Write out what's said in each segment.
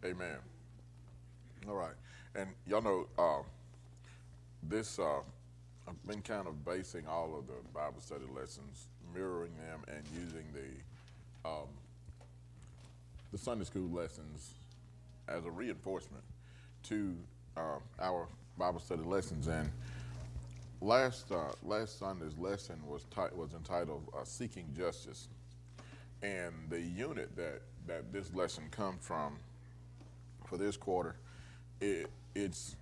Amen. All right. And y'all know this, I've been kind of basing all of the Bible study lessons, mirroring them and using the Sunday school lessons as a reinforcement to our Bible study lessons. And last Sunday's lesson was entitled "Seeking Justice," and the unit that this lesson comes from for this quarter, it's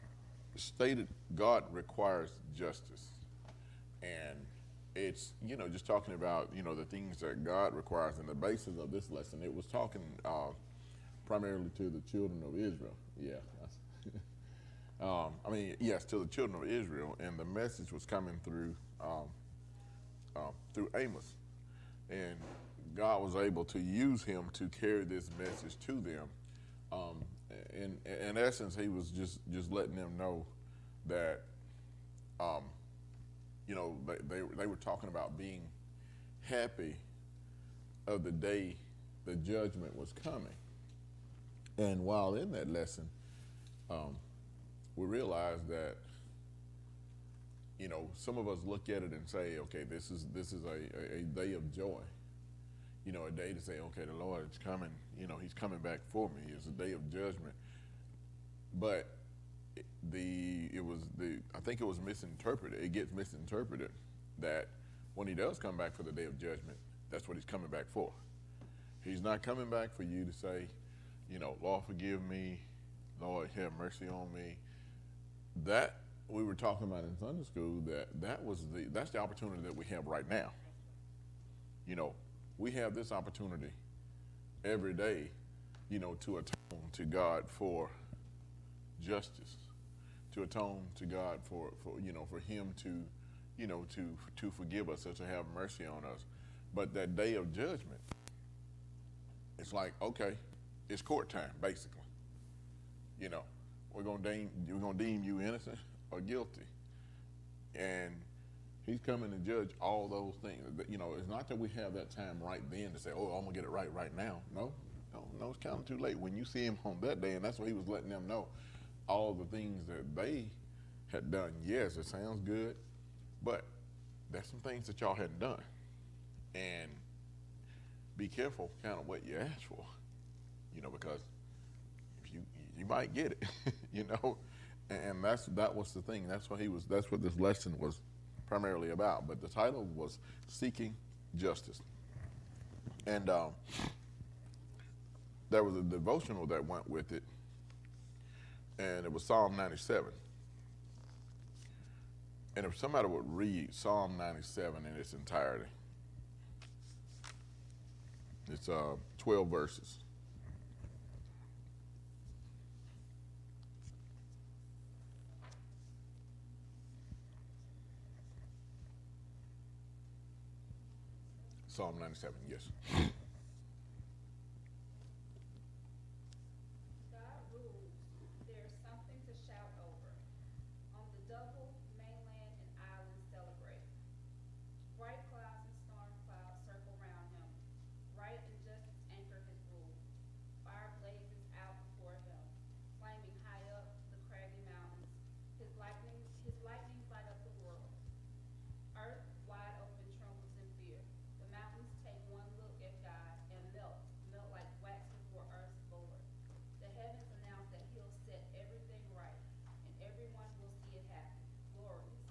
stated God requires justice, and it's just talking about the things that God requires. And the basis of this lesson, it was talking primarily to the children of Israel. Yeah, I mean, yes, to the children of Israel, and the message was coming through Amos, and God was able to use him to carry this message to them. Um, in essence, he was just letting them know that um, they were talking about being happy of the day the judgment was coming. And while in that lesson, um, we realized that some of us look at it and say, okay, this is a day of joy. A day to say, okay, the Lord is coming. He's coming back for me. It's a day of judgment. But I think it was misinterpreted. It gets misinterpreted that when he does come back for the day of judgment, that's what he's coming back for. He's not coming back for you to say, Lord, forgive me, Lord, have mercy on me. That we were talking about in Sunday school, that's the opportunity that we have right now. We have this opportunity every day, to atone to God for justice, to atone to God for Him to, to forgive us or to have mercy on us. But that day of judgment, it's like, okay, it's court time basically. You know, we're gonna deem you innocent or guilty, and He's coming to judge all those things. It's not that we have that time right then to say, "Oh, I'm gonna get it right now." No, no, it's kind of too late. When you see Him on that day, and that's what He was letting them know, all the things that they had done. Yes, it sounds good, but there's some things that y'all hadn't done, and be careful, kind of what you ask for. Because if you might get it, you know, and that was the thing. That's what this lesson was primarily about. But the title was Seeking Justice. And there was a devotional that went with it, and it was Psalm 97. And if somebody would read Psalm 97 in its entirety, it's 12 verses. Psalm 97, yes. God rules. There's something to shout over. On the double, mainland and islands celebrate. Bright clouds and storm clouds circle round him. Right and justice anchor his rule. Fire blazes out before him, flaming high up the craggy mountains. His lightnings light up the world. Earth, wide open, trembles in fear. The mountains take one look at God and melt like wax before Earth's Lord. The heavens announce that He'll set everything right, and everyone will see it happen. Glorious.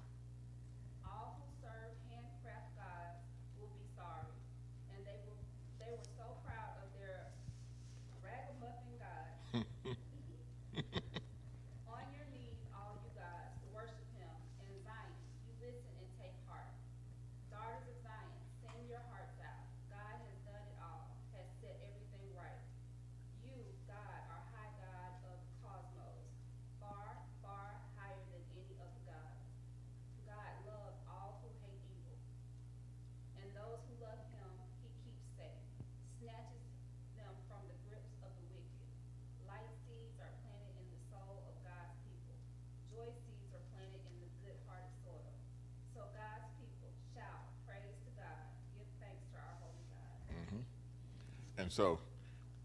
All who serve handcraft gods will be sorry, and they were so proud of their ragamuffin God. On your knees, all you gods, worship Him. In Zion, you listen and take heart. Daughters of Zion, sing your hearts out. God has done it all, has set everything right. You, God, are high God of the cosmos, far, far higher than any of the gods. God loves all who hate evil, and those who love Him He keeps safe, snatches them from the grips of the wicked. Light seeds are planted in the soul of God's people. Joy seeds are planted in the good-hearted soil. So God's people shout praise to God, give thanks to our holy God. And so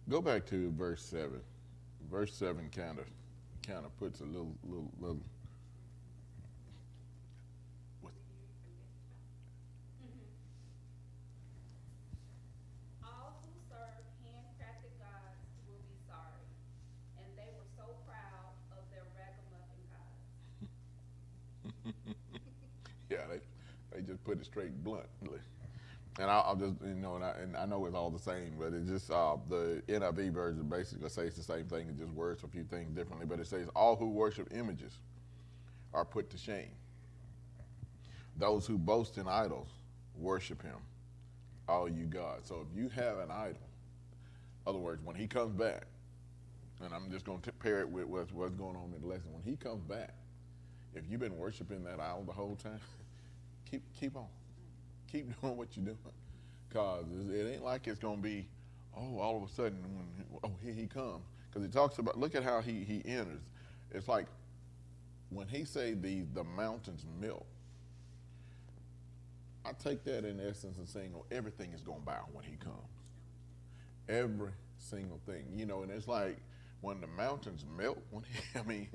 go back to verse 7. verse 7 kind of puts a little what, All who serve handcrafted gods will be sorry, and they were so proud of their ragamuffin gods. yeah, they just put it straight bluntly. And I'll just, and I know it's all the same, but it just, the NIV version basically says the same thing, it just words a few things differently, but it says, all who worship images are put to shame. Those who boast in idols worship him, all you gods. So if you have an idol, in other words, when he comes back, and I'm just going to pair it with what's going on in the lesson, when he comes back, if you've been worshiping that idol the whole time, keep on. Keep doing what you're doing, because it ain't like it's going to be, all of a sudden, here he comes. Because it talks about, look at how he enters. It's like when he say the mountains melt, I take that in essence and saying, everything is going to bow when he comes. Every single thing, and it's like when the mountains melt, I mean,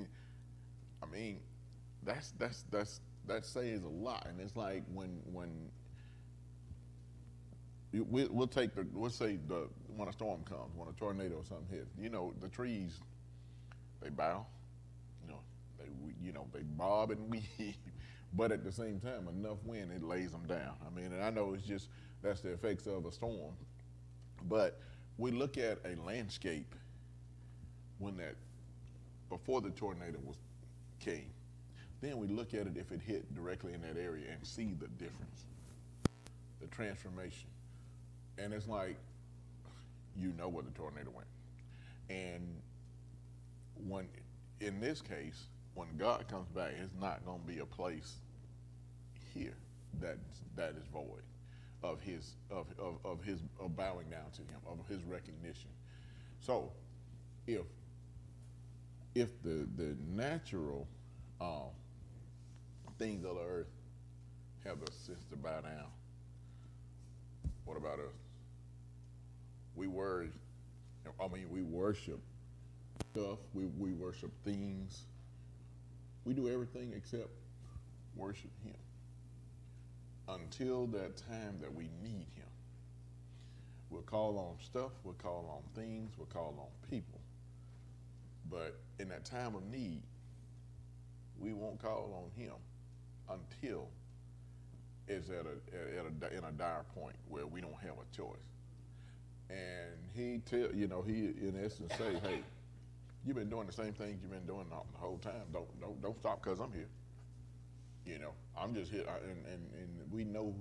that says a lot. And it's like when we'll say when a storm comes, when a tornado or something hits, the trees, they bow, they bob and weave, but at the same time, enough wind, it lays them down. And I know that's the effects of a storm, but we look at a landscape before the tornado came, then we look at it if it hit directly in that area and see the difference, the transformation. And it's like, where the tornado went. And in this case, when God comes back, it's not going to be a place here that is void of his bowing down to him, of his recognition. So, if the natural things of the earth have the sense to bow down, what about us? We worship stuff, we worship things. We do everything except worship him until that time that we need him. We'll call on stuff, we'll call on things, we'll call on people. But in that time of need, we won't call on him until it's in a dire point where we don't have a choice. And he in essence say, hey, you've been doing the same things you've been doing the whole time. Don't stop, because I'm here. I'm just here, and we know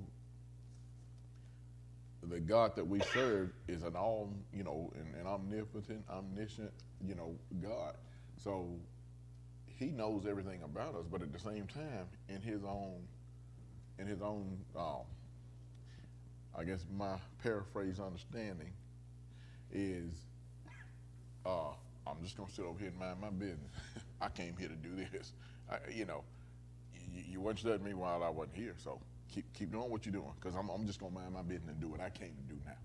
the God that we serve is an an omnipotent, omniscient, God. So he knows everything about us, but at the same time, in his own, I guess my paraphrase understanding is, I'm just gonna sit over here and mind my business. I came here to do this. You wasn't studying me while I wasn't here, so keep doing what you're doing, because I'm just gonna mind my business and do what I came to do now.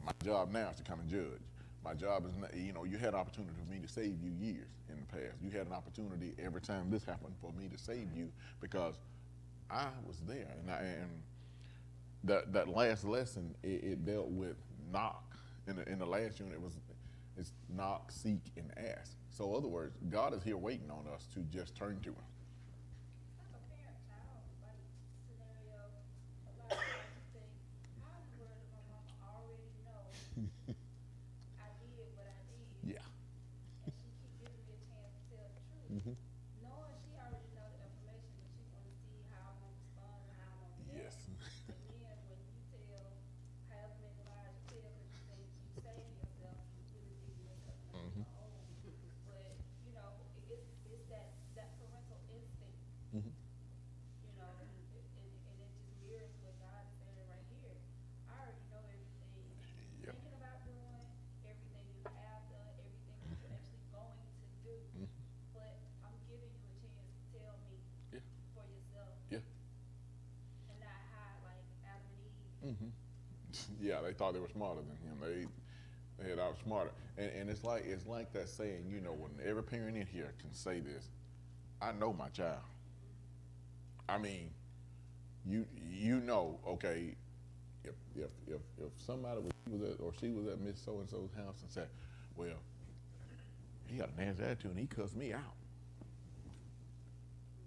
My job now is to come and judge. My job is, you had an opportunity for me to save you years in the past. You had an opportunity every time this happened for me to save you, because I was there. And that last lesson, it dealt with knock. In the last unit, it's knock, seek, and ask. So in other words, God is here waiting on us to just turn to him. It's like a parent-child scenario. A lot of times you think, how in the world did my mama already know I did what I did? Yeah. And she keep giving me a chance to tell the truth. Mm-hmm. Knowing she already know the information, but she want to see how I'm going to respond and how I'm going to react. Yes. And then when you tell, however many lies you tell, because you think you save yourself, you really digging yourself in Mm-hmm. the hole. But, it's that parental instinct, Mm-hmm. and it just mirrors what God is saying right here. I already know everything you're Yep. thinking about doing, everything you have done, everything that you're actually going to do. Mm-hmm. But I'm giving you a chance to tell me Yeah. for yourself, Yeah. and not hide like Adam and Eve. Mm-hmm. Yeah, they thought they were smarter than him. Head out smarter. And it's like that saying, you know, when every parent in here can say this, I know my child. I mean, you know, okay, if somebody was at or she was at Miss So and So's house and said, well, he got a nasty attitude and he cussed me out.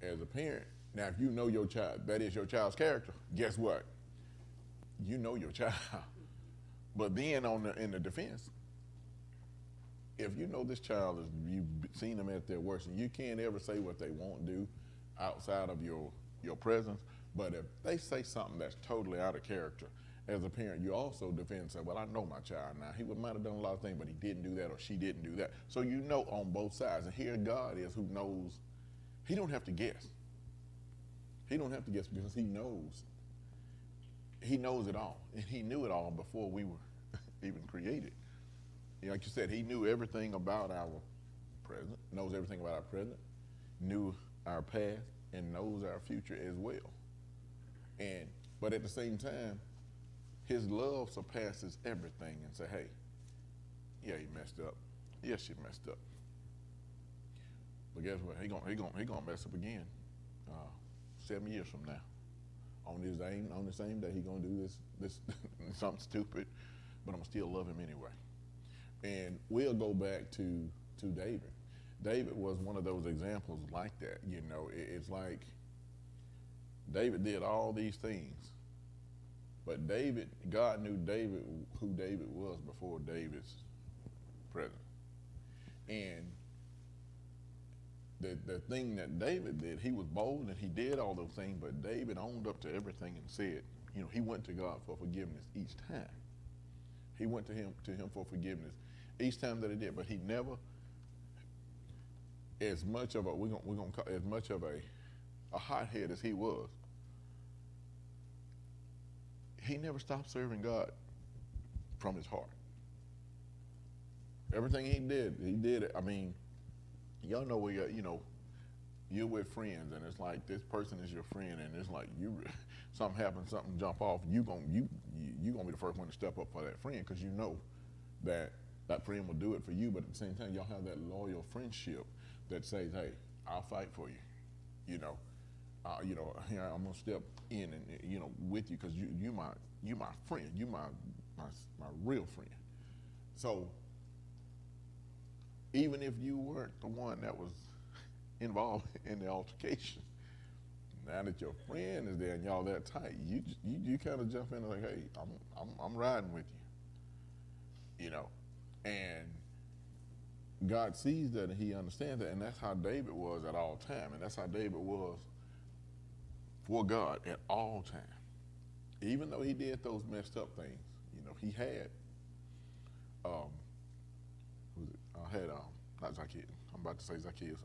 As a parent, now if you know your child, that is your child's character, guess what? You know your child. But then in the defense, if you know this child is, you've seen them at their worst, and you can't ever say what they won't do outside of your presence, but if they say something that's totally out of character, as a parent, you also defend and say, well, I know my child now. He might have done a lot of things, but he didn't do that or she didn't do that. So you know on both sides. And here God is who knows. He don't have to guess. He don't have to guess because he knows. He knows it all. And he knew it all before we were even created. You know, like you said, he knew everything about our present, knows everything about our present, knew our past, and knows our future as well. But at the same time, his love surpasses everything and say, hey, yeah, he messed up. Yes, she messed up. But guess what? He gonna mess up again 7 years from now. On the same day, he gonna do this something stupid, but I'm gonna still love him anyway. And we'll go back to David. David was one of those examples like that. You know, it's like David did all these things, but God knew who David was before David's present. And the thing that David did, he was bold and he did all those things, but David owned up to everything and said, you know, he went to God for forgiveness each time. He went to him for forgiveness each time that he did, but he never, as much of a hothead as he was, he never stopped serving God from his heart. Everything he did it. I mean, y'all know where you're with friends, and it's like this person is your friend, and it's like something happens, something jump off, you gonna be the first one to step up for that friend because you know that friend will do it for you. But at the same time, y'all have that loyal friendship that says, hey, I'll fight for you. You know, here I'm gonna step in and with you because you my friend, you my real friend. So even if you weren't the one that was involved in the altercation, now that your friend is there and y'all that tight, you kind of jump in and like, hey, I'm riding with you, and God sees that and he understands that, and that's how David was at all time, and that's how David was for God at all time. Even though he did those messed up things, he had, not Zacchaeus, I'm about to say Zacchaeus,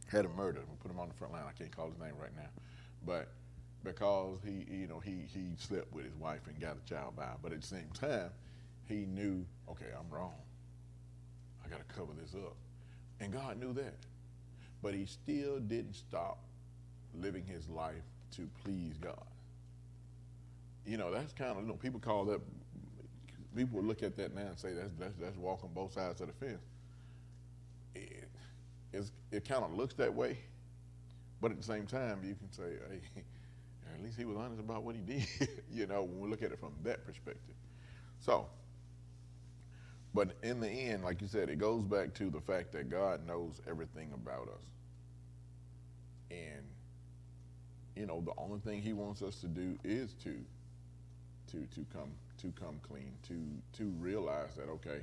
had a murder. We'll put him on the front line. I can't call his name right now, but because he slept with his wife and got a child by him, but at the same time, he knew, okay, I'm wrong. I got to cover this up. And God knew that. But he still didn't stop living his life to please God. That's kind of, people call that, people will look at that now and say that's walking both sides of the fence. It kind of looks that way, but at the same time, you can say, hey, at least he was honest about what he did, when we look at it from that perspective. So, but in the end, like you said, it goes back to the fact that God knows everything about us. And, the only thing he wants us to do is to come clean, to realize that, okay,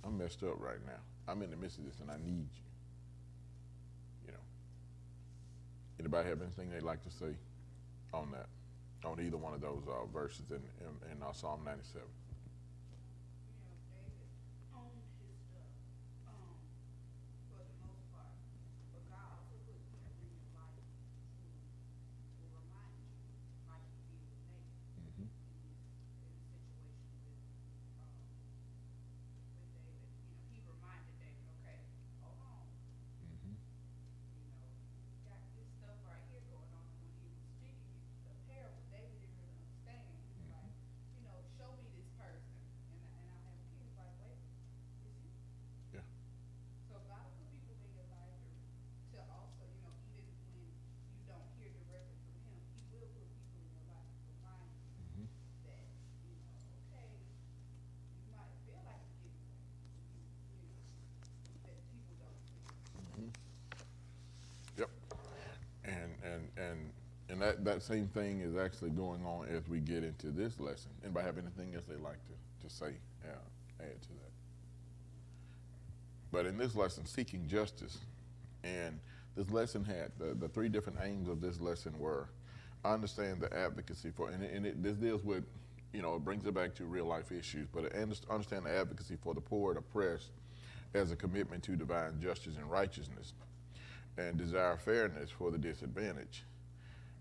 I'm messed up right now. I'm in the midst of this and I need you. Anybody have anything they'd like to say on that, on either one of those verses in Psalm 97? And that same thing is actually going on as we get into this lesson. Anybody have anything else they'd like to say, add to that? But in this lesson, seeking justice, and this lesson had the three different aims of this lesson were understand the advocacy for, this deals with, it brings it back to real life issues, but understand the advocacy for the poor and oppressed as a commitment to divine justice and righteousness, and desire fairness for the disadvantaged.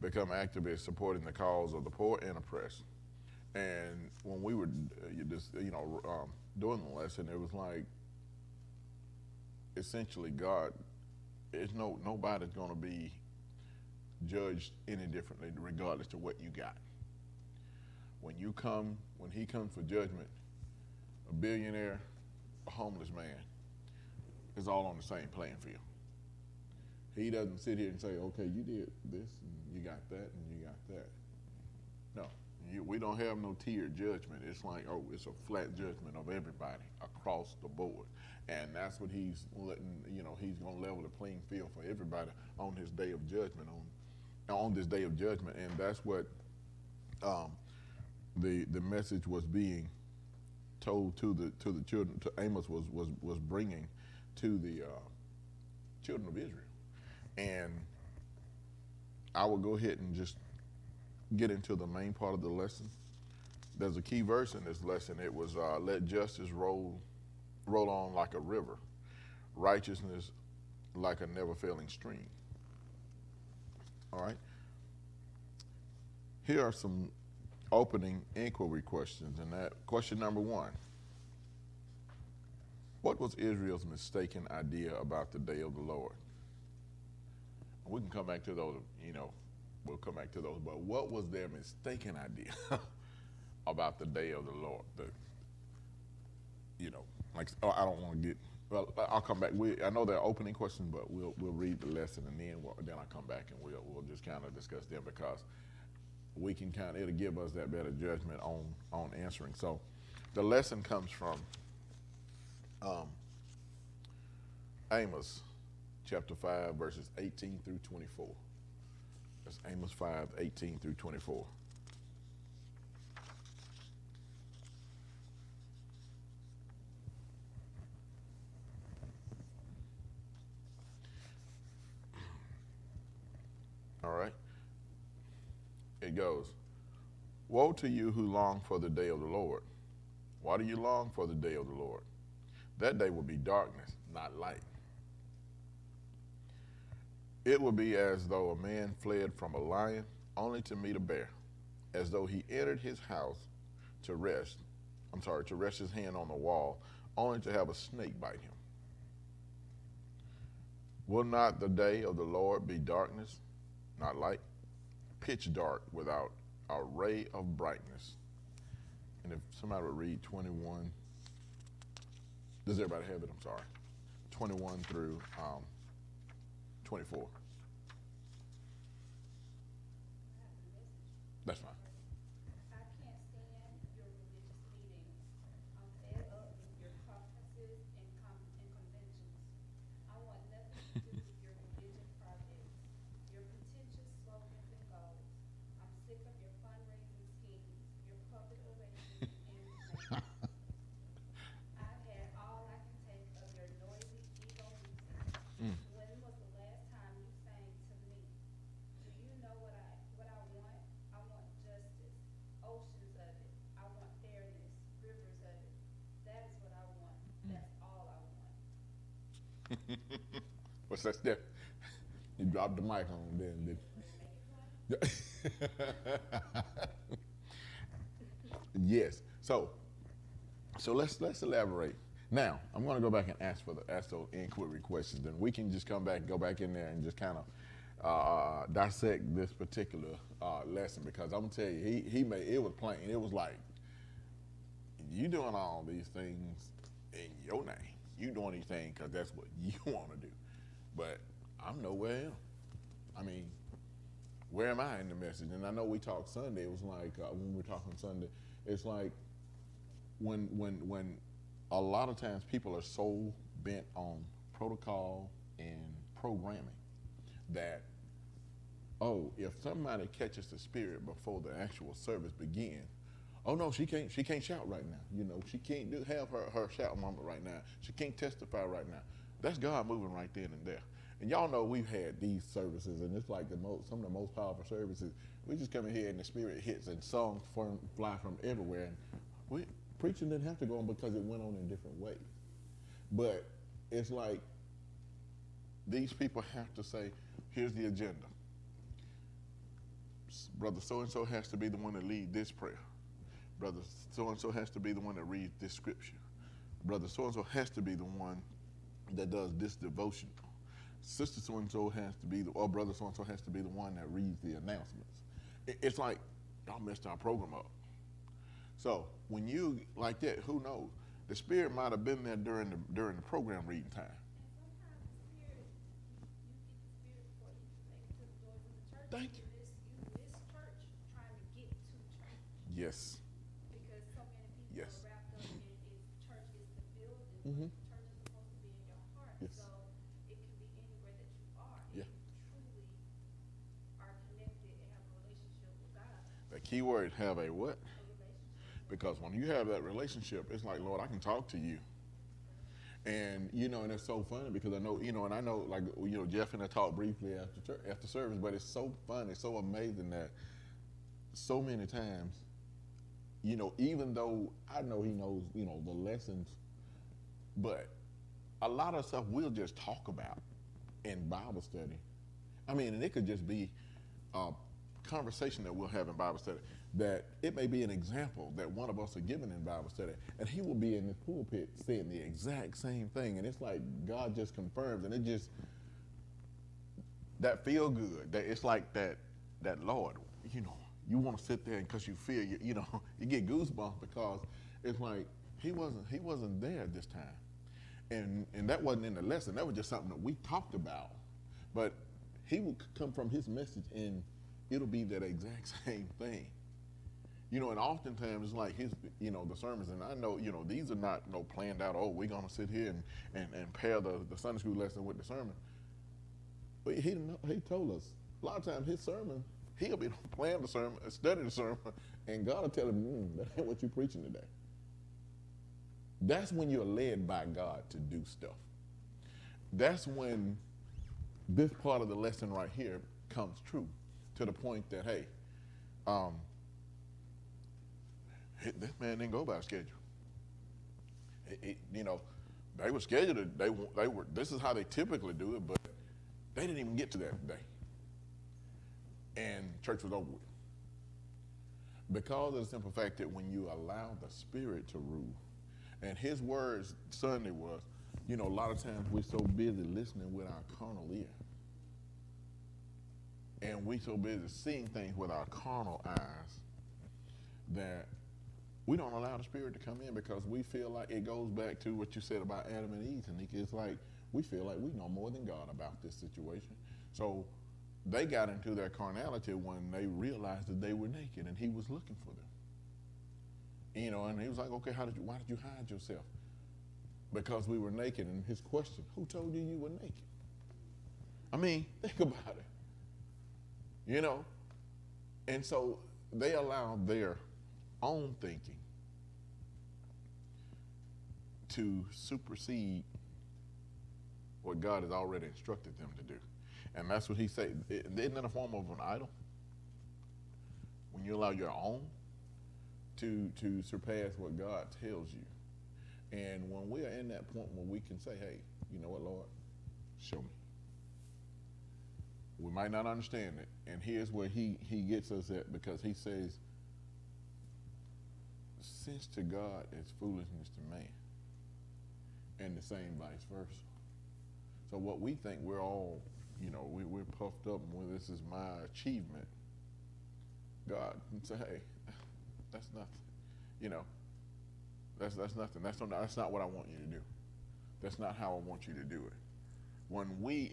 Become activists supporting the cause of the poor and oppressed. And when we were doing the lesson, it was like essentially God. Nobody's going to be judged any differently regardless of what you got. When he comes for judgment, a billionaire, a homeless man, is all on the same playing field. He doesn't sit here and say, okay, you did this and you got that and you got that. No, we don't have no tiered judgment. It's like, it's a flat judgment of everybody across the board. And that's what he's letting, he's going to level the playing field for everybody on his day of judgment, on this day of judgment. And that's what the message was being told to the children, to Amos was bringing to the children of Israel. And I will go ahead and just get into the main part of the lesson. There's a key verse in this lesson. It was, let justice roll on like a river, righteousness like a never failing stream. All right. Here are some opening inquiry questions. And that question number one: what was Israel's mistaken idea about the day of the Lord? We can come back to those, we'll come back to those, but what was their mistaken idea about the day of the Lord? I don't want to get, well, I'll come back. I know they're opening questions, but we'll read the lesson and then I'll come back and we'll just kind of discuss them, because we can it'll give us that better judgment on answering. So the lesson comes from Amos chapter 5, verses 18 through 24. That's Amos 5, 18 through 24. All right. It goes, woe to you who long for the day of the Lord. Why do you long for the day of the Lord? That day will be darkness, not light. It will be as though a man fled from a lion only to meet a bear, as though he entered his house to rest his hand on the wall, only to have a snake bite him. Will not the day of the Lord be darkness, not light? Pitch dark without a ray of brightness. And if somebody would read 21, does everybody have it? I'm sorry. 21 through 24. That's fine. I can't stand your religious meetings. I'm fed up with your conferences and conventions. I want nothing to do with your religion projects, your pretentious slogans and goals. I'm sick of your fundraising schemes, your public relations and entertainment. I've had all I can take of your noisy ego music. When was the last time you sang to me? Do you know what I want? I want justice, oceans of it. I want fairness, rivers of it. That is what I want. That's all I want. What's that step? You dropped the mic on then, Yes. So let's elaborate. Now, I'm going to go back and ask those inquiry questions, and we can just go back in there and just kind of dissect this particular lesson, because I'm going to tell you, it was plain. It was like, you doing all these things in your name. You doing these things because that's what you want to do. But I'm nowhere else. I mean, where am I in the message? And I know we talked Sunday. It was like, when we were talking Sunday, it's like when a lot of times people are so bent on protocol and programming that Oh, if somebody catches the spirit before the actual service begins, oh no, she can't shout right now. You know, she can't have her shout moment right now. She can't testify right now. That's God moving right then and there. And y'all know we've had these services, and it's like some of the most powerful services. We just come in here and the spirit hits, and songs fly from everywhere. And preaching didn't have to go on because it went on in different ways. But it's like these people have to say, here's the agenda. Brother so-and-so has to be the one to lead this prayer. Brother so-and-so has to be the one that reads this scripture. Brother so-and-so has to be the one that does this devotion. Sister so-and-so has to be or brother so-and-so has to be the one that reads the announcements. It's like, y'all messed our program up. So when you like that, who knows? The spirit might have been there during the program reading time. Thank you. Yes. Because so many people Yes. are wrapped up in church is the building. Mm-hmm. Church is supposed to be in your heart. Yes. So it can be anywhere that you are. Yeah. If you truly are connected and have a relationship with God. The key word, have a what? A relationship. Because when you have that relationship, it's like, Lord, I can talk to you. And, you know, and it's so funny because I know, like, Jeff and I talked briefly after service, but it's so fun. It's so amazing that so many times, even though I know he knows, the lessons, but a lot of stuff we'll just talk about in Bible study. I mean, and it could just be a conversation that we'll have in Bible study, that it may be an example that one of us are giving in Bible study, and he will be in the pulpit saying the exact same thing, and it's like God just confirms, and it just, that feel good, that it's like that Lord, you want to sit there because you feel, you get goosebumps because it's like he wasn't there this time, and that wasn't in the lesson. That was just something that we talked about, but he will come from his message and it'll be that exact same thing. And oftentimes it's like the sermons, and I know, these are not planned out, oh, we're going to sit here and pair the Sunday school lesson with the sermon. But he told us, a lot of times his sermon, he'll be playing the sermon, study the sermon, and God will tell him, that ain't what you're preaching today. That's when you're led by God to do stuff. That's when this part of the lesson right here comes true, to the point that, hey, this man didn't go by schedule. They were scheduled. They were. This is how they typically do it, but they didn't even get to that day, and church was over with. Because of the simple fact that when you allow the Spirit to rule, and His words Sunday was, a lot of times we're so busy listening with our carnal ear, and we're so busy seeing things with our carnal eyes that we don't allow the Spirit to come in, because we feel like it goes back to what you said about Adam and Eve, and it's like we feel like we know more than God about this situation. So they got into their carnality when they realized that they were naked and He was looking for them. And He was like, okay, why did you hide yourself? Because we were naked. And His question, who told you were naked? I mean, think about it. And so they allowed their own thinking to supersede what God has already instructed them to do. And that's what He said. Isn't that a form of an idol? When you allow your own to surpass what God tells you. And when we are in that point where we can say, hey, you know what, Lord? Show me. We might not understand it. And here's where he gets us at, because He says, sense to God is foolishness to man. And the same vice versa. So what we think we're all, we're puffed up when this is my achievement. God can say, hey, that's nothing. That's nothing. That's not what I want you to do. That's not how I want you to do it. When we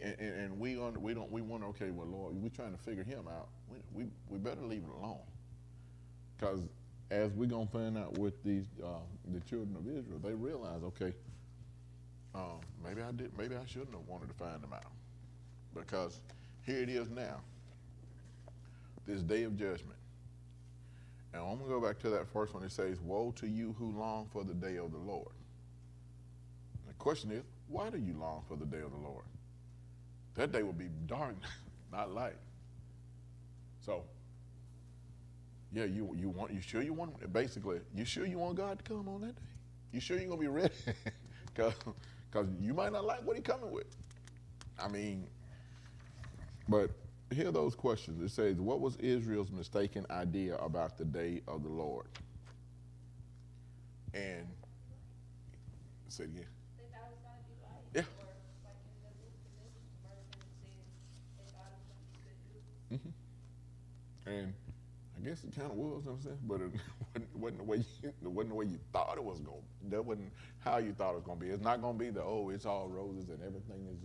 wonder, okay, well, Lord, we're trying to figure Him out. We better leave it alone, because as we're gonna find out with these the children of Israel, they realize, okay, maybe I shouldn't have wanted to find them out, because here it is now. this day of judgment. And I'm going to go back to that first one. It says, woe to you who long for the day of the Lord. The question is, why do you long for the day of the Lord? That day will be dark, not light. So, yeah, you sure you want God to come on that day? You sure you're going to be ready? Because you might not like what he's coming with. I mean, but here are those questions. It says, what was Israel's mistaken idea about the day of the Lord? And say it again. They thought it was gonna be light. Yeah. Or like in this version it says they thought it was gonna be good news. And I guess it kind of was, you know what I'm saying, but it wasn't the way you thought it was going. That wasn't how you thought it was going to be. It's not going to be it's all roses and everything is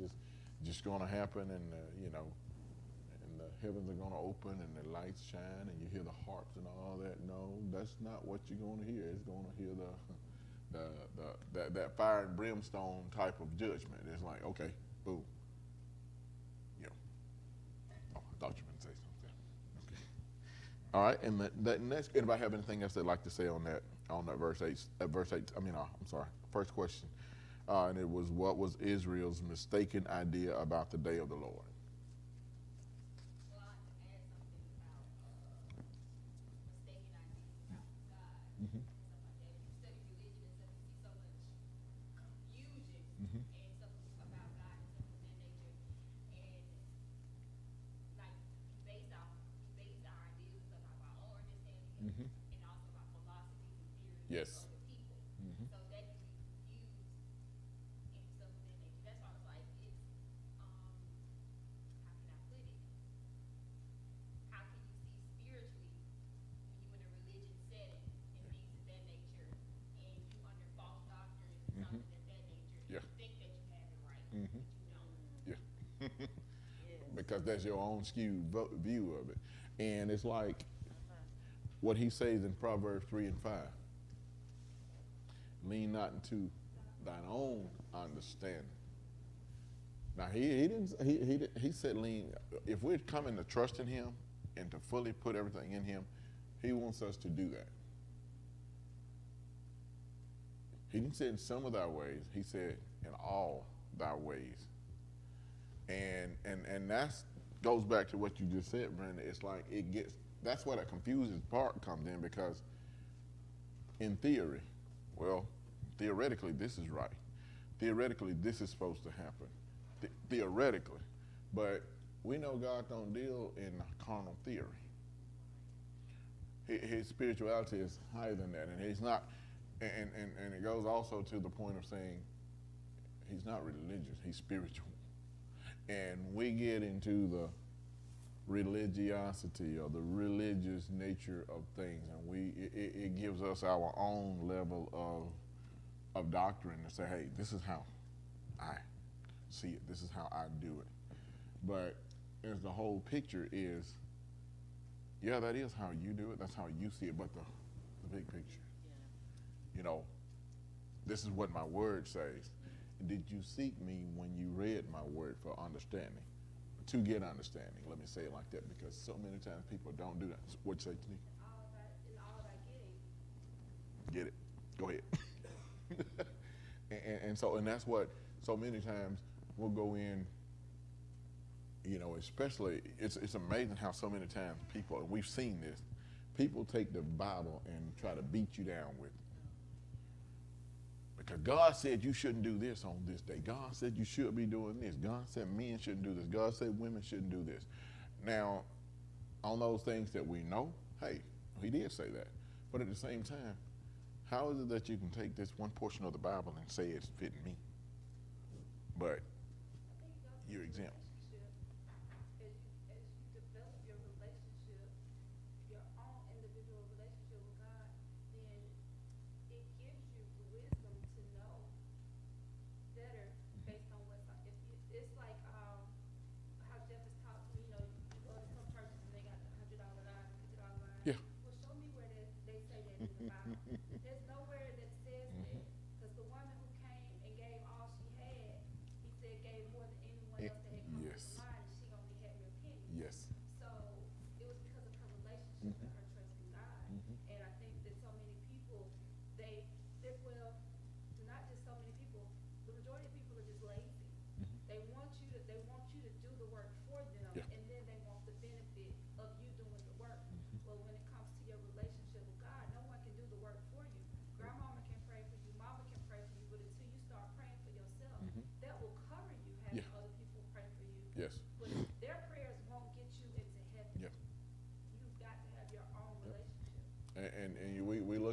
just going to happen, and and the heavens are going to open and the lights shine and you hear the harps and all that. No, that's not what you're going to hear. It's going to hear that fire and brimstone type of judgment. It's like, okay, boom. Oh, I thought you were going to say something. Okay. All right, and that next, anybody have anything else they'd like to say on that verse 8? First question, and it was, what was Israel's mistaken idea about the day of the Lord? Well, I can add something about mistaken ideas about God Mm-hmm. and stuff like that. If you study religion and stuff, you see so much confusion Mm-hmm. and stuff about God and stuff of that nature. And like you base our ideas and stuff off our own understanding Mm-hmm. and also our philosophies and theories Yes. of other people. Mm-hmm. So that can be confused and stuff of that nature. That's why I was like, it's how can I put it? How can you see spiritually when you in a religious setting and things of that nature, and you under false doctrines and Mhm. something of that nature, Yeah. you think that you have it right, Mhm. but you don't. Yeah. Because that's your own skewed view of it. And it's like what he says in Proverbs 3 and 5. Lean not into thine own understanding. Now he said lean. If we're coming to trust in him and to fully put everything in him, he wants us to do that. He didn't say in some of thy ways, he said in all thy ways. And that's goes back to what you just said, Brenda. It's like that's where that confuses part comes in, because in theory, theoretically this is right. Theoretically this is supposed to happen. Theoretically. But we know God don't deal in carnal theory. His spirituality is higher than that, and he's not, and it goes also to the point of saying he's not religious, he's spiritual. And we get into the religiosity or the religious nature of things, and it gives us our own level of doctrine to say, hey, this is how I see it, this is how I do it. But as the whole picture is, yeah, that is how you do it, that's how you see it, but the big picture. This is what my word says. Did you seek me when you read my word for understanding? To get understanding. Let me say it like that, because so many times people don't do that. What'd you say, to me? All about getting. Get it. Go ahead. and that's what so many times we'll go in, especially it's amazing how so many times people, and we've seen this, people take the Bible and try to beat you down with it. Because God said you shouldn't do this on this day. God said you should be doing this. God said men shouldn't do this. God said women shouldn't do this. Now, on those things that we know, hey, he did say that. But at the same time, how is it that you can take this one portion of the Bible and say it's fitting me, but you're exempt? As you develop your relationship, your own individual relationship with God, then it gives you the wisdom to know better based on it's like how Jeff has taught me, you go to some churches and they got the $100 line, $50 line. Yeah. Well, show me where they say that in the Bible. There's nowhere that says that, because the woman who came and gave all she had, he said gave more than anyone else that had come Yes. to the line, and she only had repentance. Yes. So it was because of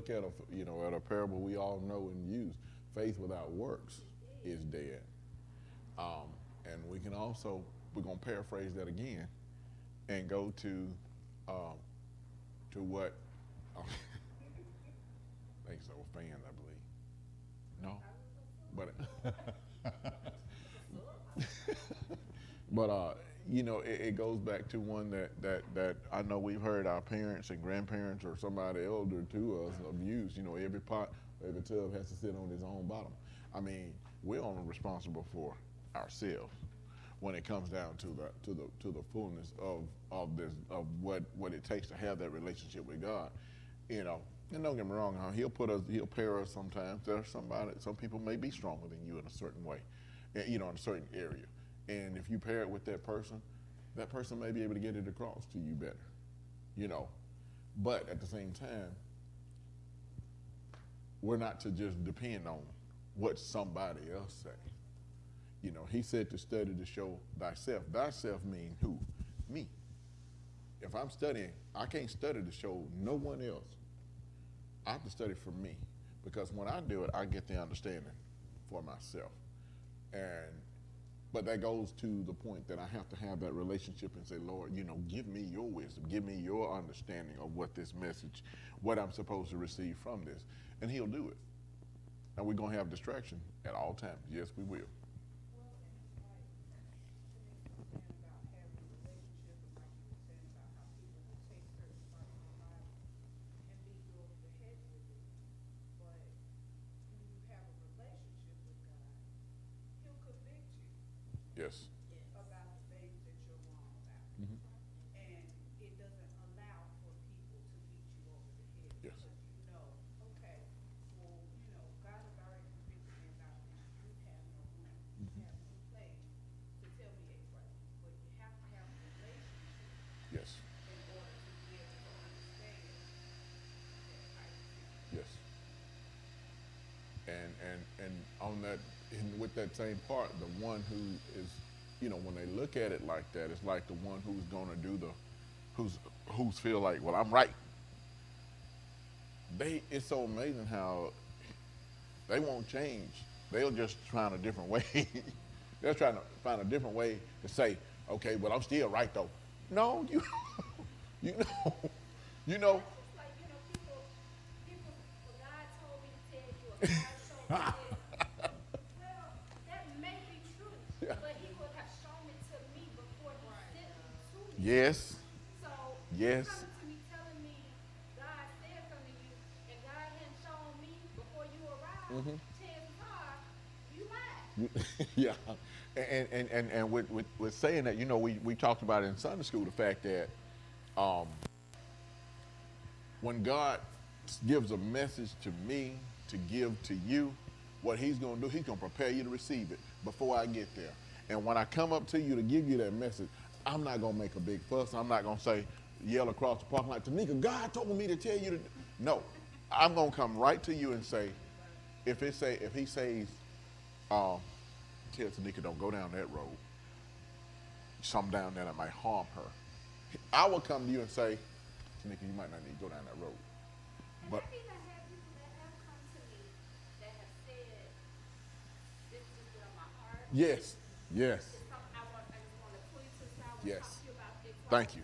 look at at a parable we all know and use, faith without works is dead. And we can also, we're going to paraphrase that again and go to what, thanks, so fans, I believe. No, but it goes back to one that I know we've heard our parents and grandparents or somebody elder to us abuse. Every pot, every tub has to sit on its own bottom. I mean, we're only responsible for ourselves when it comes down to the fullness of what it takes to have that relationship with God. And don't get me wrong, he'll pair us sometimes. Some people may be stronger than you in a certain way, in a certain area. And if you pair it with that person may be able to get it across to you better, But at the same time, we're not to just depend on what somebody else say. He said to study to show thyself. Thyself means who? Me. If I'm studying, I can't study to show no one else. I have to study for me, because when I do it, I get the understanding for myself. But that goes to the point that I have to have that relationship and say, Lord, give me your wisdom, give me your understanding of what this message, what I'm supposed to receive from this, and He'll do it. And we're gonna have distraction at all times. Yes, we will. Yes. About the things that you're wrong about. Mm-hmm. And it doesn't allow for people to beat you over the head. Yes. Because okay, well, God has already convicted me about this. You have no room. You have no place to tell me it's right. But you have to have a relationship Yes. in order to be able to understand that Christ is. Yes. And on that, and with that same part, the one who is, when they look at it like that, it's like the one who's going to do who's feel like, well, I'm right. It's so amazing how they won't change. They'll just find a different way. They're trying to find a different way to say, okay, well, I'm still right though. No, you know. It's like, people, well, God told me to tell you, or God showed me this. Well, that may be true, Yeah. but He would have shown it to me before He sent it to me. Yes. So, Yes. you coming to me telling me God said something to you, and God hadn't shown me before you arrived, chances are, you lied. Yeah. And with saying that, we talked about it in Sunday school, the fact that when God gives a message to me to give to you, what He's going to do, He's going to prepare you to receive it before I get there. And when I come up to you to give you that message, I'm not going to make a big fuss. I'm not going to yell across the parking lot, Tanika, God told me to tell you to. No, I'm going to come right to you and say, if He says, tell Tanika, don't go down that road. Something down there that might harm her. I will come to you and say, Tanika, you might not need to go down that road. But And I've even had people that have come to me that have said, this is on my heart. yes, yes, It's something I just want to pull you to the side. I want to Yes. talk to you about this. Thank you.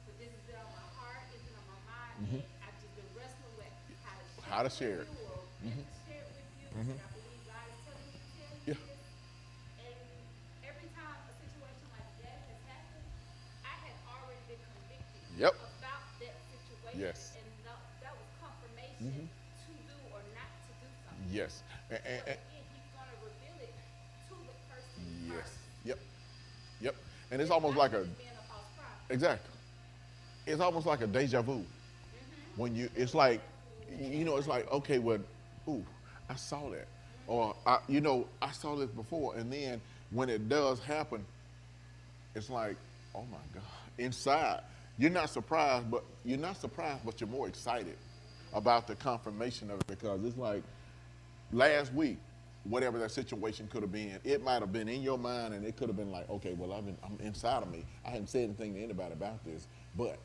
But this has been on my heart. It's been on my mind. And I've just been wrestling with How to share it. with you or when to share it with you. And I believe God is telling me to tell you Yeah. this. And every time a situation like that has happened, I had already been convicted Yep. about that situation. Yes. And that was confirmation to do or not to do something. yes, But again, He's going to reveal it to the person yes, first. yep. And it's almost like a, Being a false prophet. exactly. It's almost like a deja vu. When it's like, it's like, okay, well, ooh, I saw that. Or, I saw this before. And then when it does happen, it's like, oh my God. Inside, you're not surprised, but you're more excited about the confirmation of it, because it's like last week, whatever that situation could have been, it might have been in your mind, and it could have been like, okay, well, I'm inside of me. I hadn't said anything to anybody about this, but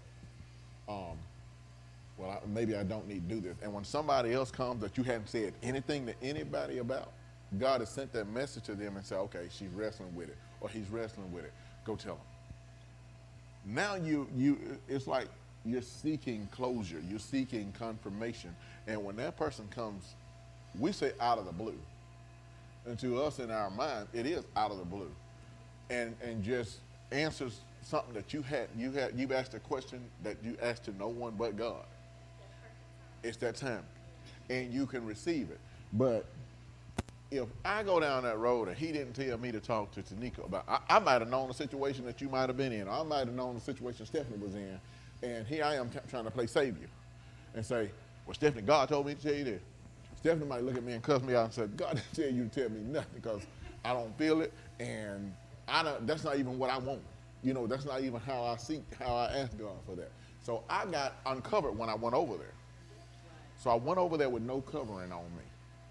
well, maybe I don't need to do this. And when somebody else comes that you hadn't said anything to anybody about, God has sent that message to them and said, okay, she's wrestling with it, or he's wrestling with it. Go tell them. Now it's like you're seeking closure, you're seeking confirmation. And when that person comes, we say out of the blue. And to us in our mind, it is out of the blue. And just answers something that you've asked a question that you asked to no one but God. It's that time. And you can receive it. But if I go down that road and he didn't tell me to talk to Tanika about, I might have known the situation that you might have been in. Or I might have known the situation Stephanie was in. And here I am trying to play savior and say, well, Stephanie, God told me to tell you this. Stephanie might look at me and cuss me out and say, God didn't tell you to tell me nothing because I don't feel it. And that's not even what I want. You know, that's not even how I ask God for that. So I got uncovered when I went over there. So I went over there with no covering on me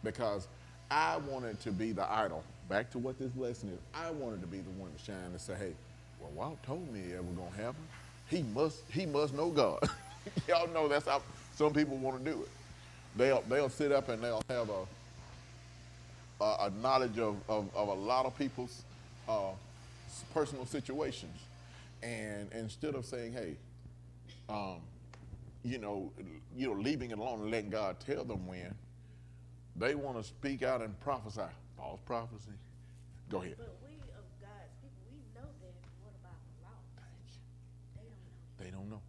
because I wanted to be the idol. Back to what this lesson is. I wanted to be the one to shine and say, hey, well, Walt told me it was going to happen. He must know God. Y'all know that's how some people want to do it. They'll sit up and they'll have a knowledge of a lot of people's personal situations. And instead of saying, hey, leaving it alone and letting God tell them when, they want to speak out and prophesy. False prophecy. Go ahead. But we of God's people, we know that. What about the law? They don't know. They don't know.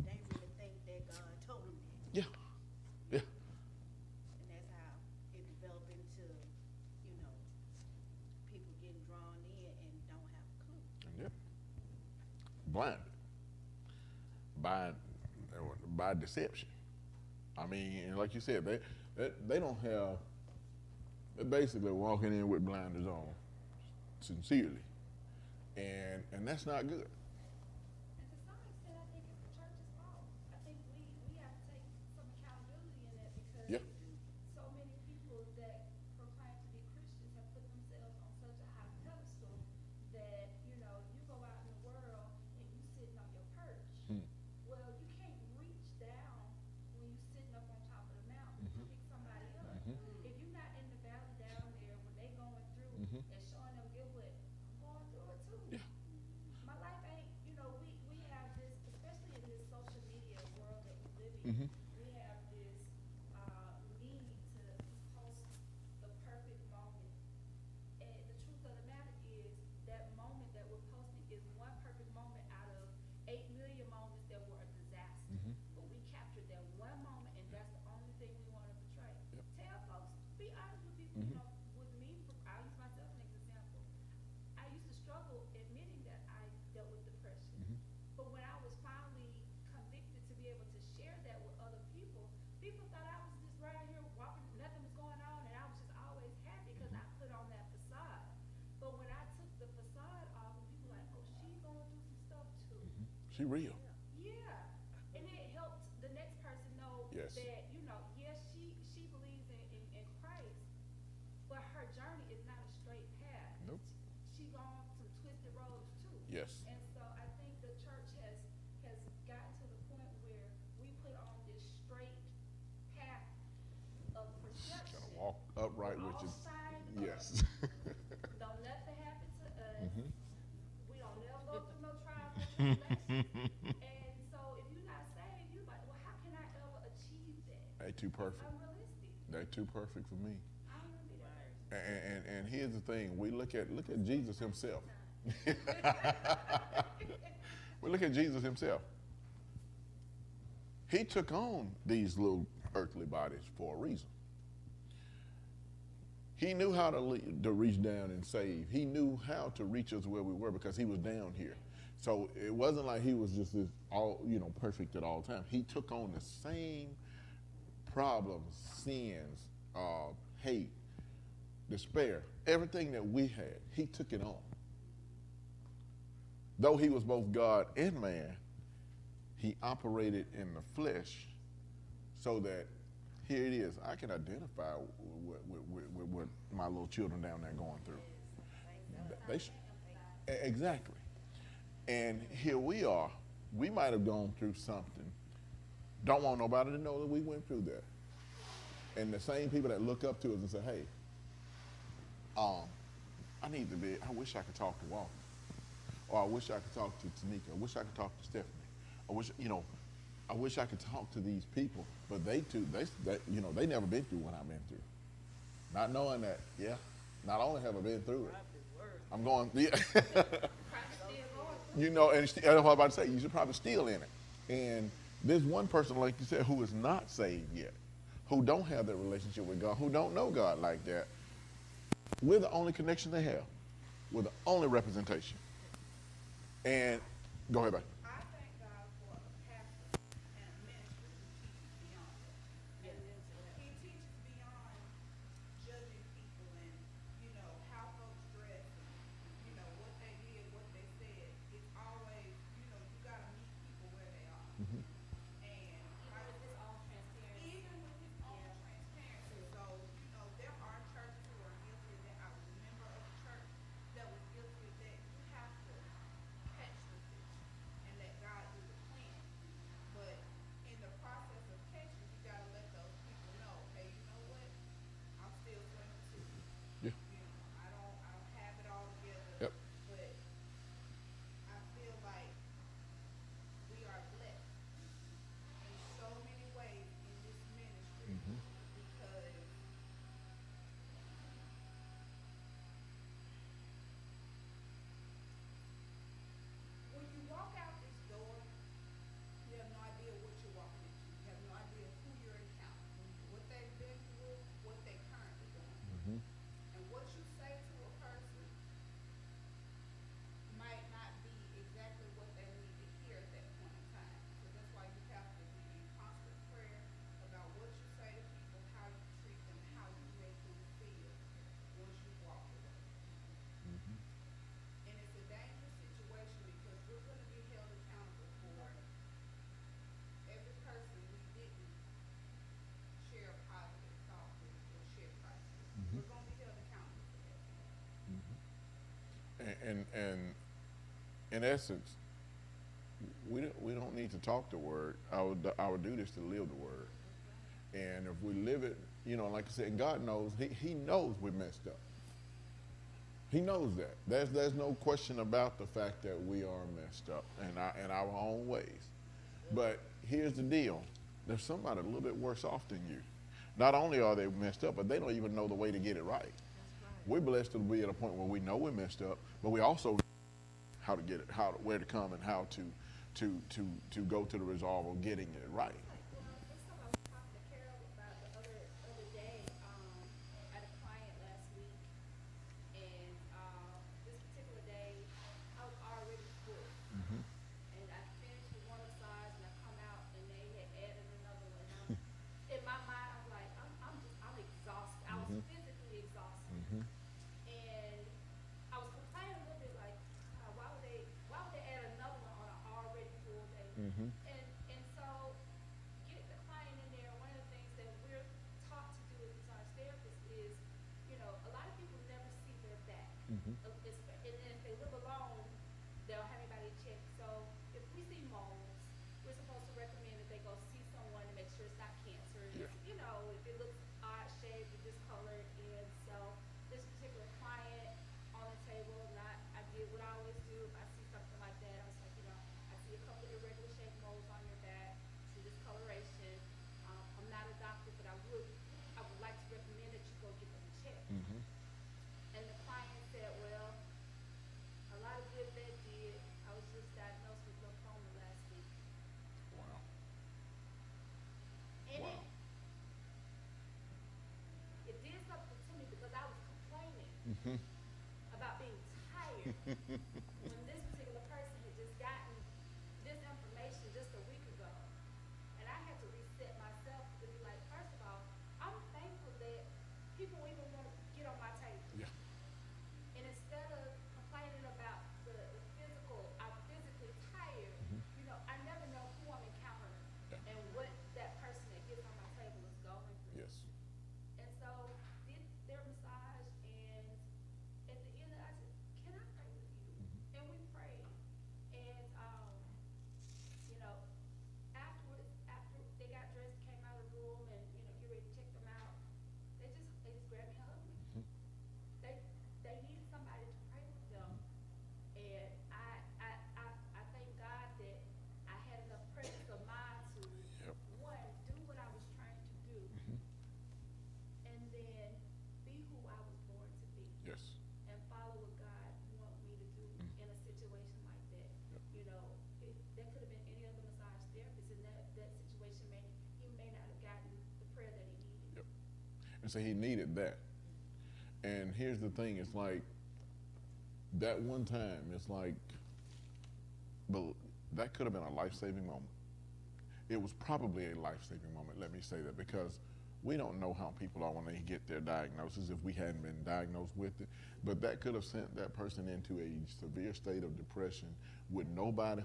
They really think that God told them that. Yeah. Yeah. And that's how it developed into, people getting drawn in and don't have a clue. Yep. Blinded by deception. I mean, and like you said, they don't have. They're basically walking in with blinders on, sincerely, and that's not good. And to some extent, I think it's the church's fault. I think we have to take some accountability in that because Yeah. so many people that proclaim to be Christians have put themselves on such a high pedestal that, you go out in the world and you sitting on your perch. Well, you can't reach down when you're sitting up on top of the mountain to pick somebody up. If you're not in the valley down there when they going through and showing them, get what, I'm going through it too. Yeah. My life ain't, we have this, especially in this social media world that we live in, we have this need to post the perfect moment. And the truth of the matter is that moment that we're posting is one perfect moment out of 8 million moments that were a disaster. But we captured that one moment and that's the only thing we want to portray. Yep. Tell folks, be honest with people, with me, I'll use myself as an example. I used to struggle admitting that I dealt with depression. But when I was finally convicted to be able to share that with other people, people thought I was just right here walking, nothing was going on, and I was just always happy because I put on that facade. But when I took the facade off, and people like, oh, she's going through some stuff too. She real. Yeah. And it helped the next person know Yes. that, yes, she believes in Christ, but her journey is not a straight path. Nope. She gone some twisted roads too. Yes. And so I think the church has gotten to the point where we put on this straight path of production. Gotta walk upright with All you. signed up. Yes. Don't nothing happen to us. We don't never go through no trials or tribulations. And so if you're not saved, you're like, well, how can I ever achieve that? They too perfect. Unrealistic. They too perfect for me. I don't want to be that person. And here's the thing: we look at Jesus himself. We look at Jesus himself. He took on these little earthly bodies for a reason. He knew how to reach down and save. He knew how to reach us where we were because he was down here. So it wasn't like he was just this perfect at all times. He took on the same problems, sins, hate, despair, everything that we had. He took it on. Though he was both God and man, he operated in the flesh so that here it is. I can identify with what my little children down there going through. Exactly. And here we are. We might have gone through something Don't want nobody to know that we went through that. And the same people that look up to us and say, hey, I wish I could talk to Walter. Or I wish I could talk to Tanika. I wish I could talk to Stephanie. I wish I could talk to these people. But they never been through what I've been through. Not knowing that, not only have I been through it, I'm going, and that's what I'm about to say, you should probably still in it. And there's one person, like you said, who is not saved yet, who don't have that relationship with God, who don't know God like that. We're the only connection they have. We're the only representation. And go ahead, babe. I thank God for a pastor and a minister who teaches beyond that. And he teaches beyond judging people and, how folks dress and, what they did, what they said. It's always, you gotta meet people where they are. Mm-hmm. And Even with his own transparency. even with his own transparency. So, there are churches who are guilty of that. I was a member of a church that was guilty of that. You have to catch the fish and let God do the cleansing. But in the process of catching, you gotta let those people know, hey, you know what? I'm still swimming too. Yeah. I don't have it all together. Yep. But I feel like we are blessed in so many ways in this ministry Mm-hmm. because when you walk out this door, you have no idea what you're walking into. You have no idea who you're encountering, what they've been through, what they currently going through. Mm-hmm. And what you say to a person might not be exactly what they need to hear at that point in time. So that's why you have to be in constant prayer about what you say to people, how you treat them, how you make them feel once you walk away. Mm-hmm. And it's a dangerous situation because we're going to be held accountable for every person we didn't share a positive thought with or share Christ with. Mhm. We're going to be held accountable for that. And in essence, we don't need to talk the word. Our duty is to live the word. And if we live it, like I said, God knows. He knows we messed up. He knows that. There's no question about the fact that we are messed up in our own ways. But here's the deal: there's somebody a little bit worse off than you. Not only are they messed up, but they don't even know the way to get it right. We're blessed to be at a point where we know we're messed up, but we also know how to get it, where to come, and how to go to the resolve of getting it right. Well, it's something I was talking to Carol about the other day. I had a client last week, and this particular day, I was already booked. Mm-hmm. And I finished with one of the sides, and I come out, and they had added another one. In my mind, I'm like, I'm exhausted. I was Mhm. physically exhausted. Mm-hmm. And I was complaining a little bit like, why would they add another one on an already full day? Mm-hmm. And so get the client in there. One of the things that we're taught to do as massage therapists is, a lot of people never see their back. Mm-hmm. And then if they live alone, they'll have anybody check. So if we see moles, we're supposed to recommend that they go see someone to make sure it's not cancer. Yeah. If it looks odd shaped or discolored. And so this particular client on the table, I did what I always do if I see something like that. I was like, I see a couple of irregular shaped moles on your back, see discoloration. I'm not a doctor, but I would like to recommend that you go get them checked. Mm-hmm. And the client said, well, a lot of good that did. I was just diagnosed with glaucoma last week. Wow. And Wow. it did something to me because I was complaining Mm-hmm. about being tired when this particular person had just gotten this information just a week ago. And I had to reset myself to be like, first of all, I'm thankful that people even want to get on my table. Yeah. And instead of complaining about the physical, I'm physically tired, I never know who I'm encountering Yeah. and what that person that gets on my table is going through. Yes. And so did their massage, and at the end I said, can I pray with you? Mhm. And we prayed. And And so he needed that. And here's the thing, it's like that one time, it's like, but that could have been a life-saving moment. It was probably a life-saving moment, let me say that, because we don't know how people are when they get their diagnosis if we hadn't been diagnosed with it. But that could have sent that person into a severe state of depression with nobody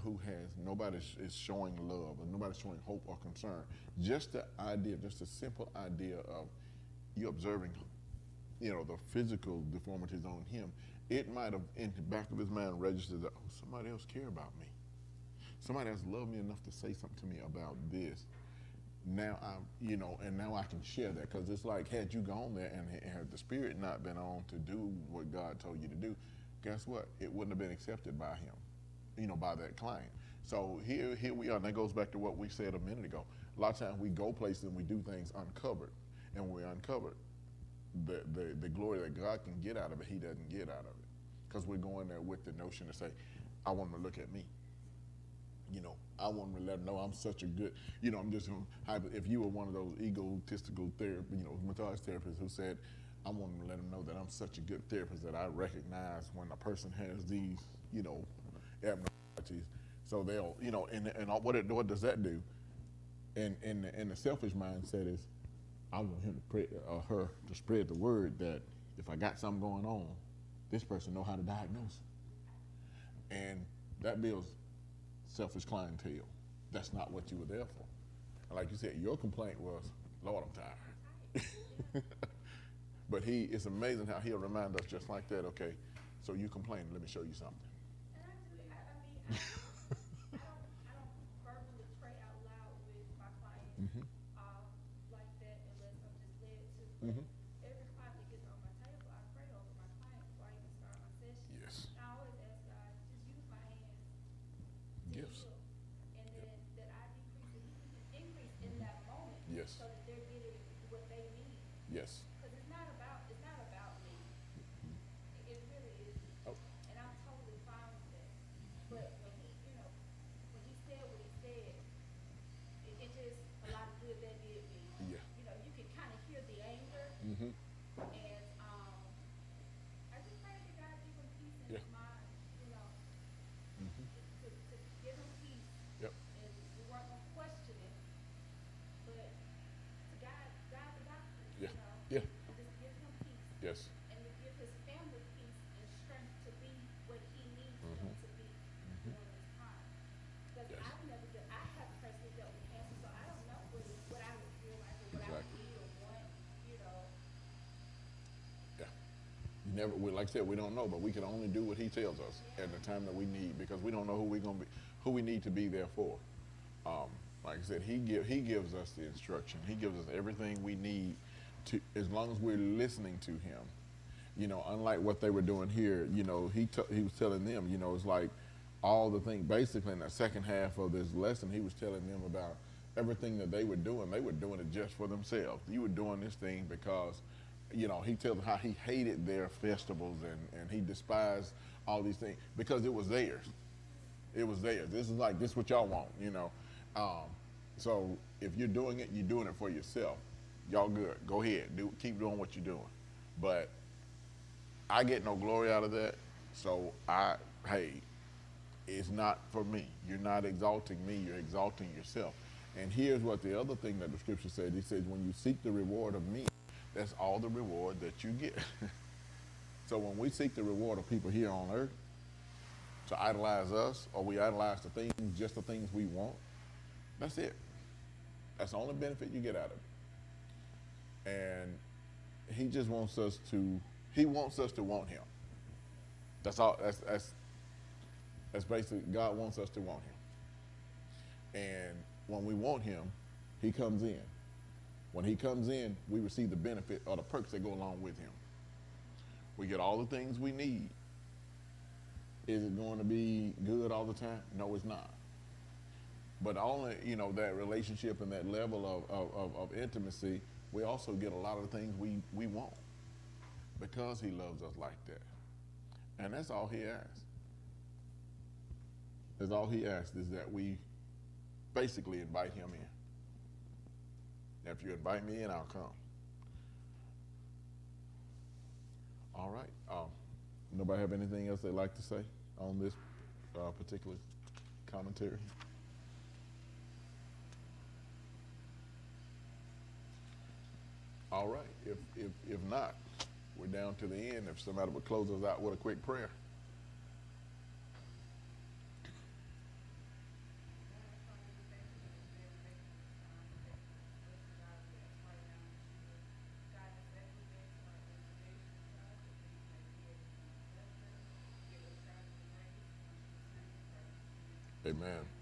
is showing love or nobody's showing hope or concern. Just the idea, just a simple idea of you observing, you know, the physical deformities on him, it might have in the back of his mind registered that, oh, somebody else care about me. Somebody else loved me enough to say something to me about this. Now now I can share that, because it's like, had you gone there and had the spirit not been on to do what God told you to do, guess what? It wouldn't have been accepted by him, by that client. So here we are, and that goes back to what we said a minute ago. A lot of times we go places and we do things uncovered, and when we're uncovered, the glory that God can get out of it, he doesn't get out of it, because we're going there with the notion to say, I want them to look at me. I want to let them know I'm such a good, I'm just, if you were one of those egotistical massage therapists who said, I want to let them know that I'm such a good therapist that I recognize when a person has these, abnormalities. So they'll, and what does that do? And the selfish mindset is, I want him to pray, her to spread the word that if I got something going on, this person know how to diagnose it. And that builds selfish clientele. That's not what you were there for. And like you said, your complaint was, Lord, I'm tired. But it's amazing how he'll remind us just like that, okay, so you complain, let me show you something. And I don't verbally pray out loud with my clients like that unless I'm just led to. Mm-hmm. Every client that gets on my table, I pray over my client before I even start my session. Yes. And I always ask God, just use my hands to Gifts. heal. And then that I decrease and he can increase in that moment. Yes. So that they're getting what they need. Yes. Because it's not about me. It really isn't. Oh. And I'm totally fine with that. But when he said what he said, it just a lot of good that did me. Yeah. You can kind of hear the anger. Mm-hmm. And I just pray that God give him peace in Yeah. his mind. Mm-hmm. To give him peace. Yep. And we weren't gonna question it, but to guide the doctor. Yeah. Yeah. Just give him peace. Yes. And to give his family peace and strength to be what he needs them to be during this time. Because Yes. I have personally dealt with cancer, so I don't know what I would feel like or what I would Exactly. need or want, Yeah. Like I said, we don't know, but we can only do what he tells us at the time that we need, because we don't know who we need to be there for. Like I said, he gives us the instruction. He gives us everything we need to, as long as we're listening to him. Unlike what they were doing here, he was telling them, it's like all the things, basically in the second half of this lesson, he was telling them about everything that they were doing it just for themselves. You were doing this thing because, he tells them how he hated their festivals and he despised all these things because it was theirs. It was theirs. This is what y'all want, So if you're doing it for yourself. Y'all good. Go ahead. Keep doing what you're doing. But I get no glory out of that. So it's not for me. You're not exalting me, you're exalting yourself. And here's what the other thing that the scripture said. He says, when you seek the reward of me, that's all the reward that you get. So when we seek the reward of people here on earth to idolize us, or we idolize just the things we want, that's it. That's the only benefit you get out of it. And he just wants us to want him. That's all. That's basically, God wants us to want him. And when we want him, he comes in. When he comes in, we receive the benefit or the perks that go along with him. We get all the things we need. Is it going to be good all the time? No, it's not. But only, that relationship and that level of intimacy, we also get a lot of the things we want because he loves us like that. And that's all he asks. That's all he asks, is that we basically invite him in. Now, if you invite me in, I'll come. All right. Nobody have anything else they'd like to say on this particular commentary? All right. If not, we're down to the end. If somebody would close us out with a quick prayer. Amen.